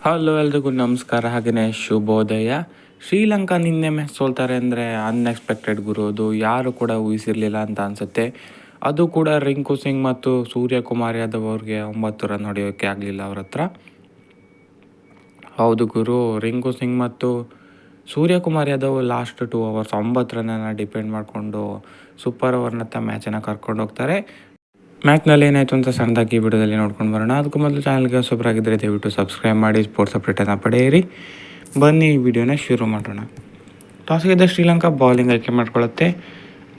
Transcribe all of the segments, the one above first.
Hello ಎಲ್ರಿಗೂ ನಮಸ್ಕಾರ, ಹಾಗೆಯೇ ಶುಭೋದಯ. ಶ್ರೀಲಂಕಾ ನಿನ್ನೆ ಮ್ಯಾಚ್ ಸೋಲ್ತಾರೆ ಅಂದರೆ ಅನ್ಎಕ್ಸ್ಪೆಕ್ಟೆಡ್ ಗುರು. ಅದು ಯಾರು ಕೂಡ ಊಹಿಸಿರಲಿಲ್ಲ ಅಂತ ಅನಿಸುತ್ತೆ. ಅದು ಕೂಡ ರಿಂಕು ಸಿಂಗ್ ಮತ್ತು ಸೂರ್ಯಕುಮಾರ್ ಯಾದವ್ ಅವ್ರಿಗೆ 9 ರನ್ ಹೊಡೆಯೋಕ್ಕೆ ಆಗಲಿಲ್ಲ ಅವ್ರ ಹತ್ರ. ಹೌದು ಗುರು, ರಿಂಕು ಸಿಂಗ್ ಮತ್ತು ಸೂರ್ಯಕುಮಾರ್ ಯಾದವ್ ಲಾಸ್ಟ್ 2 ಅವರ್ಸ್ 9 ರನ್ನನ್ನು ಡಿಪೆಂಡ್ ಮಾಡಿಕೊಂಡು ಸೂಪರ್ ಓವರ್ನತ್ತ ಮ್ಯಾಚನ್ನು ಕರ್ಕೊಂಡು ಹೋಗ್ತಾರೆ. ಮ್ಯಾಚ್ನಲ್ಲಿ ಏನಾಯಿತು ಅಂತ ಸಣ್ಣದಾಗಿ ಈ ವಿಡಿಯೋದಲ್ಲಿ ನೋಡ್ಕೊಂಡು ಬರೋಣ. ಅದಕ್ಕೂ ಮೊದಲು ಚಾನಲ್ಗೆ ಹೊಸಬರಾಗಿದ್ದರೆ ದಯವಿಟ್ಟು ಸಬ್ಸ್ಕ್ರೈಬ್ ಮಾಡಿ, ಸ್ಪೋರ್ಟ್ಸ್ ಅಪ್ಡೇಟನ್ನು ಪಡೆಯಿರಿ. ಬನ್ನಿ ಈ ವಿಡಿಯೋನ ಶುರು ಮಾಡೋಣ. ಟಾಸ್ ಗೆದ್ದ ಶ್ರೀಲಂಕಾ ಬೌಲಿಂಗ್ ಆಯ್ಕೆ ಮಾಡ್ಕೊಳ್ಳುತ್ತೆ.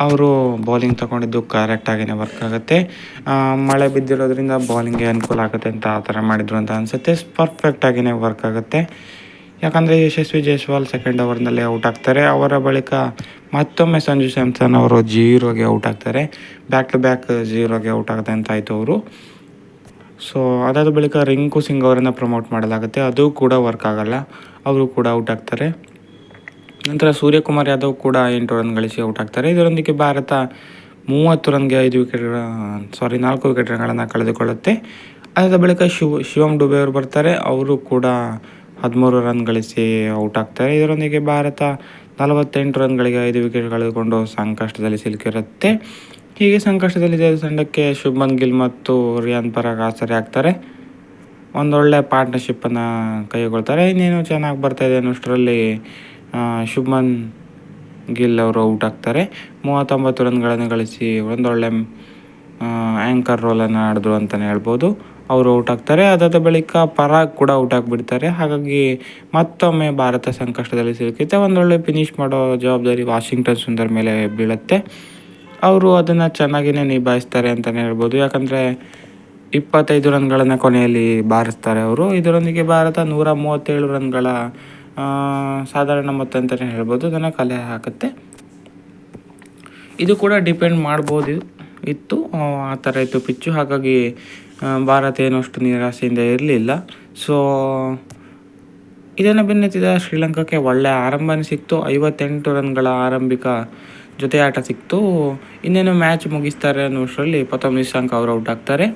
ಅವರು ಬೌಲಿಂಗ್ ತೊಗೊಂಡಿದ್ದು ಕರೆಕ್ಟಾಗಿಯೇ ವರ್ಕ್ ಆಗುತ್ತೆ. ಮಳೆ ಬಿದ್ದಿರೋದ್ರಿಂದ ಬೌಲಿಂಗ್ಗೆ ಅನುಕೂಲ ಆಗುತ್ತೆ ಅಂತ ಆ ಥರ ಮಾಡಿದ್ರು ಅಂತ ಅನಿಸುತ್ತೆ. ಪರ್ಫೆಕ್ಟಾಗಿಯೇ ವರ್ಕ್ ಆಗುತ್ತೆ. ಯಾಕಂದರೆ ಯಶಸ್ವಿ ಜೈಸ್ವಾಲ್ ಸೆಕೆಂಡ್ ಓವರ್ನಲ್ಲಿ ಔಟ್ ಆಗ್ತಾರೆ. ಅವರ ಬಳಿಕ ಮತ್ತೊಮ್ಮೆ ಸಂಜು ಸ್ಯಾಮ್ಸನ್ ಅವರು 0ಗೆ ಔಟ್ ಆಗ್ತಾರೆ. ಬ್ಯಾಕ್ ಟು ಬ್ಯಾಕ್ 0ಗೆ ಔಟ್ ಆಗುತ್ತೆ ಅಂತ ಆಯಿತು ಅವರು. ಸೊ ಅದಾದ ಬಳಿಕ ರಿಂಕು ಸಿಂಗ್ ಅವರನ್ನು ಪ್ರಮೋಟ್ ಮಾಡಲಾಗುತ್ತೆ. ಅದು ಕೂಡ ವರ್ಕ್ ಆಗಲ್ಲ, ಅವರು ಕೂಡ ಔಟ್ ಆಗ್ತಾರೆ. ನಂತರ ಸೂರ್ಯಕುಮಾರ್ ಯಾದವ್ ಕೂಡ 8 ರನ್ ಗಳಿಸಿ ಔಟ್ ಆಗ್ತಾರೆ. ಇದರೊಂದಿಗೆ ಭಾರತ 30 ರನ್ಗೆ 4 ವಿಕೆಟ್ಗಳನ್ನು ಕಳೆದುಕೊಳ್ಳುತ್ತೆ. ಅದಾದ ಬಳಿಕ ಶಿವಮ್ ಡುಬೆ ಅವರು ಬರ್ತಾರೆ. ಅವರು ಕೂಡ 13 ರನ್ ಗಳಿಸಿ ಔಟ್ ಆಗ್ತಾರೆ. ಇದರೊಂದಿಗೆ ಭಾರತ 48 ರನ್ಗಳಿಗೆ 5 ವಿಕೆಟ್ ಕಳೆದುಕೊಂಡು ಸಂಕಷ್ಟದಲ್ಲಿ ಸಿಲುಕಿರುತ್ತೆ. ಹೀಗೆ ಸಂಕಷ್ಟದಲ್ಲಿದ್ದ ತಂಡಕ್ಕೆ ಶುಭ್ಮನ್ ಗಿಲ್ ಮತ್ತು ರಿಯಾನ್ ಪರಾಗ್ ಆಸರೆ ಆಗ್ತಾರೆ. ಒಂದೊಳ್ಳೆ ಪಾರ್ಟ್ನರ್ಶಿಪ್ಪನ್ನು ಕೈಗೊಳ್ತಾರೆ. ಇನ್ನೇನು ಚೆನ್ನಾಗಿ ಬರ್ತಾಯಿದೆ ಅನ್ನೋಷ್ಟರಲ್ಲಿ ಶುಭ್ಮನ್ ಗಿಲ್ ಅವರು ಔಟ್ ಆಗ್ತಾರೆ. 39 ರನ್ಗಳನ್ನು ಗಳಿಸಿ ಒಂದೊಳ್ಳೆ ಆ್ಯಂಕರ್ ರೋಲನ್ನು ಆಡಿದ್ರು ಅಂತಲೇ ಹೇಳ್ಬೋದು. ಅವರು ಔಟ್ ಆಗ್ತಾರೆ. ಅದಾದ ಬಳಿಕ ಪರಾಗ್ ಕೂಡ ಔಟ್ ಆಗಿಬಿಡ್ತಾರೆ. ಹಾಗಾಗಿ ಮತ್ತೊಮ್ಮೆ ಭಾರತ ಸಂಕಷ್ಟದಲ್ಲಿ ಸಿಲುಕಿತ್ತೆ. ಒಂದೊಳ್ಳೆ ಫಿನಿಷ್ ಮಾಡೋ ಜವಾಬ್ದಾರಿ ವಾಷಿಂಗ್ಟನ್ ಸುಂದರ್ ಮೇಲೆ ಬೀಳುತ್ತೆ. ಅವರು ಅದನ್ನು ಚೆನ್ನಾಗಿಯೇ ನಿಭಾಯಿಸ್ತಾರೆ ಅಂತಲೇ ಹೇಳ್ಬೋದು. ಯಾಕಂದರೆ 25 ರನ್ಗಳನ್ನು ಕೊನೆಯಲ್ಲಿ ಬಾರಿಸ್ತಾರೆ ಅವರು. ಇದರೊಂದಿಗೆ ಭಾರತ 137 ರನ್ಗಳ ಸಾಧಾರಣ ಮೊತ್ತ ಅಂತಲೇ ಹೇಳ್ಬೋದು, ಅದನ್ನು ಕಲೆ ಹಾಕುತ್ತೆ. ಇದು ಕೂಡ ಡಿಪೆಂಡ್ ಮಾಡ್ಬೋದು ಇತ್ತು, ಆ ಥರ ಇತ್ತು ಪಿಚ್ಚು. ಹಾಗಾಗಿ ಭಾರತ ಏನಷ್ಟು ನಿರಾಸೆಯಿಂದ ಇರಲಿಲ್ಲ. ಸೊ ಇದನ್ನು ಬೆನ್ನತ್ತಿದ ಶ್ರೀಲಂಕಾಕ್ಕೆ ಒಳ್ಳೆಯ ಆರಂಭನೇ ಸಿಕ್ತು. 58 ರನ್ಗಳ ಆರಂಭಿಕ ಜೊತೆ ಆಟ ಸಿಕ್ತು. ಇನ್ನೇನು ಮ್ಯಾಚ್ ಮುಗಿಸ್ತಾರೆ ಅನ್ನೋಷ್ಟರಲ್ಲಿ ಪ್ರಥಮ್ ನಿಶಾಂಕ್ ಅವರು ಔಟ್ ಆಗ್ತಾರೆ.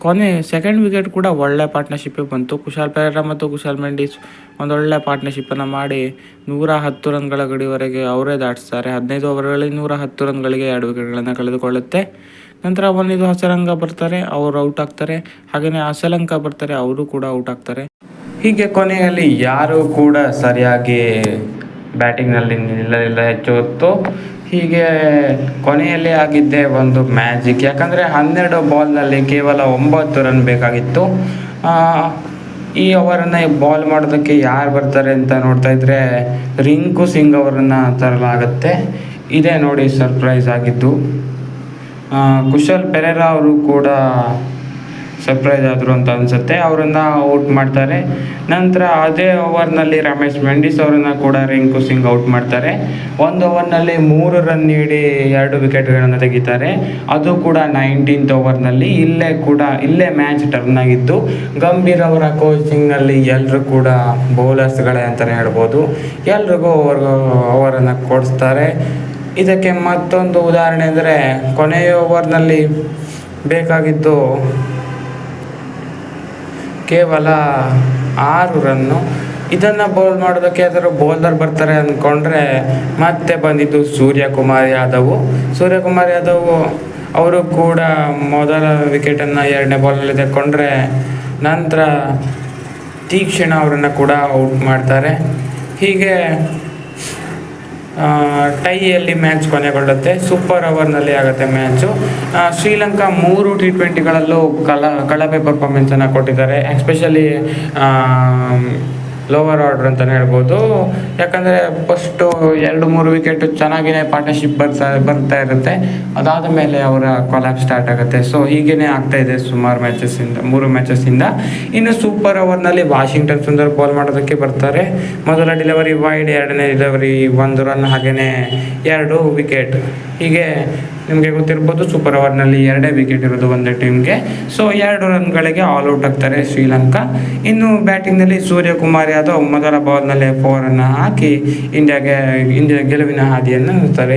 ಕೊನೆ ಸೆಕೆಂಡ್ ವಿಕೆಟ್ ಕೂಡ ಒಳ್ಳೆ ಪಾರ್ಟ್ನರ್ಶಿಪ್ಪೇ ಬಂತು. ಕುಶಾಲ್ ಪೆರೇರಾ ಮತ್ತು ಕುಶಾಲ್ ಮೆಂಡಿಸ್ ಒಂದೊಳ್ಳೆ ಪಾರ್ಟ್ನರ್ಶಿಪ್ಪನ್ನು ಮಾಡಿ 110 ರನ್ಗಳ ಗಡಿವರೆಗೆ ಅವರೇ ದಾಟಿಸ್ತಾರೆ. 15 ಓವರ್ಗಳಲ್ಲಿ 110 ರನ್ಗಳಿಗೆ 2 ವಿಕೆಟ್ಗಳನ್ನು ಕಳೆದುಕೊಳ್ಳುತ್ತೆ. ನಂತರ ಒಂದಿದು ಹಸರಂಗ ಬರ್ತಾರೆ, ಅವರು ಔಟ್ ಆಗ್ತಾರೆ. ಹಾಗೆಯೇ ಅಸಲಂಕ ಬರ್ತಾರೆ, ಅವರು ಕೂಡ ಔಟ್ ಆಗ್ತಾರೆ. ಹೀಗೆ ಕೊನೆಯಲ್ಲಿ ಯಾರೂ ಕೂಡ ಸರಿಯಾಗಿ ಬ್ಯಾಟಿಂಗ್ನಲ್ಲಿ ನಿಲ್ಲಲಿಲ್ಲ ಹೆಚ್ಚು ಹೊತ್ತು. ಹೀಗೆ ಕೊನೆಯಲ್ಲಿ ಆಗಿದ್ದೇ ಒಂದು ಮ್ಯಾಜಿಕ್. ಯಾಕಂದರೆ 12 ಬಾಲ್ನಲ್ಲಿ ಕೇವಲ 9 ರನ್ ಬೇಕಾಗಿತ್ತು. ಈ ಓವರನ್ನು ಬಾಲ್ ಮಾಡೋದಕ್ಕೆ ಯಾರು ಬರ್ತಾರೆ ಅಂತ ನೋಡ್ತಾ ಇದ್ದರೆ ರಿಂಕು ಸಿಂಗ್ ಅವರನ್ನು ತರಲಾಗುತ್ತೆ. ಇದೇ ನೋಡಿ ಸರ್ಪ್ರೈಸ್ ಆಗಿದ್ದು. ಕುಶಾಲ್ ಪೆರೇರಾ ಅವರು ಕೂಡ ಸರ್ಪ್ರೈಸ್ ಆದರು ಅಂತ ಅನಿಸುತ್ತೆ. ಅವರನ್ನು ಔಟ್ ಮಾಡ್ತಾರೆ. ನಂತರ ಅದೇ ಓವರ್ನಲ್ಲಿ ರಮೇಶ್ ಮೆಂಡಿಸ್ ಅವರನ್ನು ಕೂಡ ರಿಂಕು ಸಿಂಗ್ ಔಟ್ ಮಾಡ್ತಾರೆ. ಒಂದು ಓವರ್ನಲ್ಲಿ 3 ರನ್ ನೀಡಿ 2 ವಿಕೆಟ್ಗಳನ್ನು ತೆಗಿತಾರೆ. ಅದು ಕೂಡ 19th ಓವರ್ನಲ್ಲಿ. ಇಲ್ಲೇ ಮ್ಯಾಚ್ ಟರ್ನ್ ಆಗಿತ್ತು. ಗಂಭೀರ್ ಅವರ ಕೋಚಿಂಗ್ನಲ್ಲಿ ಎಲ್ಲರೂ ಕೂಡ ಬೌಲರ್ಸ್ಗಳೇ ಅಂತಲೇ ಹೇಳ್ಬೋದು. ಎಲ್ರಿಗೂ ಓವರನ್ನು ಕೊಡಿಸ್ತಾರೆ. ಇದಕ್ಕೆ ಮತ್ತೊಂದು ಉದಾಹರಣೆ ಅಂದರೆ ಕೊನೆಯ ಓವರ್ನಲ್ಲಿ ಬೇಕಾಗಿದ್ದು ಕೇವಲ 6 ರನ್ನು. ಇದನ್ನು ಬೌಲ್ ಮಾಡೋದಕ್ಕೆ ಯಾವ್ದಾದ್ರು ಬೌಲರ್ ಬರ್ತಾರೆ ಅಂದ್ಕೊಂಡ್ರೆ ಮತ್ತೆ ಬಂದಿದ್ದು ಸೂರ್ಯಕುಮಾರ್ ಯಾದವ್ ಅವರು ಕೂಡ ಮೊದಲ ವಿಕೆಟನ್ನು 2ನೇ ಬಾಲ್ನಲ್ಲಿ ತೆಕ್ಕೊಂಡ್ರೆ ನಂತರ ತೀಕ್ಷಣ ಅವರನ್ನು ಕೂಡ ಔಟ್ ಮಾಡ್ತಾರೆ. ಹೀಗೆ ಟೈಯಲ್ಲಿ ಮ್ಯಾಚ್ ಕೊನೆಗೊಳ್ಳುತ್ತೆ. ಸೂಪರ್ ಓವರ್ನಲ್ಲಿ ಆಗುತ್ತೆ ಮ್ಯಾಚು. ಶ್ರೀಲಂಕಾ 3 T20ಗಳಲ್ಲೂ ಕಳಪೆ ಪರ್ಫಾರ್ಮೆನ್ಸನ್ನು ಕೊಟ್ಟಿದ್ದಾರೆ. ಎಸ್ಪೆಷಲಿ ಲೋವರ್ ಆರ್ಡರ್ ಅಂತಲೇ ಹೇಳ್ಬೋದು. ಯಾಕಂದರೆ ಫಸ್ಟು 2-3 ವಿಕೆಟು ಚೆನ್ನಾಗಿಯೇ ಪಾರ್ಟ್ನರ್ಶಿಪ್ ಬರ್ತಾ ಇರುತ್ತೆ. ಅದಾದ ಮೇಲೆ ಅವರ ಕೊಲಾಪ್ ಸ್ಟಾರ್ಟ್ ಆಗುತ್ತೆ. ಸೊ ಹೀಗೇ ಆಗ್ತಾಯಿದೆ ಸುಮಾರು 3 ಮ್ಯಾಚಸ್ಸಿಂದ. ಇನ್ನು ಸೂಪರ್ ಓವರ್ನಲ್ಲಿ ವಾಷಿಂಗ್ಟನ್ ಸುಂದರ್ ಬಾಲ್ ಮಾಡೋದಕ್ಕೆ ಬರ್ತಾರೆ. ಮೊದಲ ಡೆಲಿವರಿ ವೈಡ್, 2ನೇ ಡೆಲಿವರಿ 1 ರನ್, ಹಾಗೆಯೇ 2 ವಿಕೆಟ್. ಹೀಗೆ ನಿಮಗೆ ಗೊತ್ತಿರ್ಬೋದು, ಸೂಪರ್ ಓವರ್ನಲ್ಲಿ 2 ವಿಕೆಟ್ ಇರೋದು ಒಂದೇ ಟೀಮ್ಗೆ. ಸೊ 2 ರನ್ಗಳಿಗೆ ಆಲ್ ಔಟ್ ಆಗ್ತಾರೆ ಶ್ರೀಲಂಕಾ. ಇನ್ನು ಬ್ಯಾಟಿಂಗ್ನಲ್ಲಿ ಸೂರ್ಯಕುಮಾರ್ ಯಾದವ್ ಮೊದಲ ಬಾಲ್ನಲ್ಲೇ 4 ರನ್ ಹಾಕಿ ಇಂಡಿಯಾ ಗೆಲುವಿನ ಹಾದಿಯನ್ನು ನಿಲ್ತಾರೆ.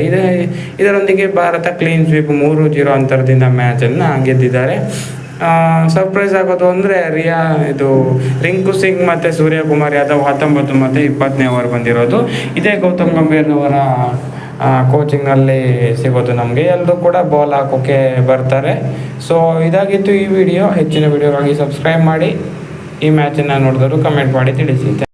ಇದರೊಂದಿಗೆ ಭಾರತ ಕ್ಲೀನ್ ಸ್ವೀಪ್ 3-0 ಅಂತರದಿಂದ ಮ್ಯಾಚನ್ನು ಗೆದ್ದಿದ್ದಾರೆ. ಸರ್ಪ್ರೈಸ್ ಆಗೋದು ಅಂದರೆ ರಿಂಕು ಸಿಂಗ್ ಮತ್ತು ಸೂರ್ಯಕುಮಾರ್ ಯಾದವ್ 19 ಮತ್ತು 20ನೇ ಓವರ್ ಬಂದಿರೋದು. ಇದೇ ಗೌತಮ್ ಗಂಭೀರ್ನವರ ಕೋಚಿಂಗ್ನಲ್ಲಿ ಸಿಗೋದು ನಮಗೆ. ಎಲ್ಲರೂ ಕೂಡ ಬಾಲ್ ಹಾಕೋಕ್ಕೆ ಬರ್ತಾರೆ. ಸೊ ಇದಾಗಿತ್ತು ಈ ವಿಡಿಯೋ. ಹೆಚ್ಚಿನ ವಿಡಿಯೋಗಾಗಿ ಸಬ್ಸ್ಕ್ರೈಬ್ ಮಾಡಿ. ಈ ಮ್ಯಾಚನ್ನು ನೋಡಿದವರು ಕಮೆಂಟ್ ಮಾಡಿ ತಿಳಿಸಿ.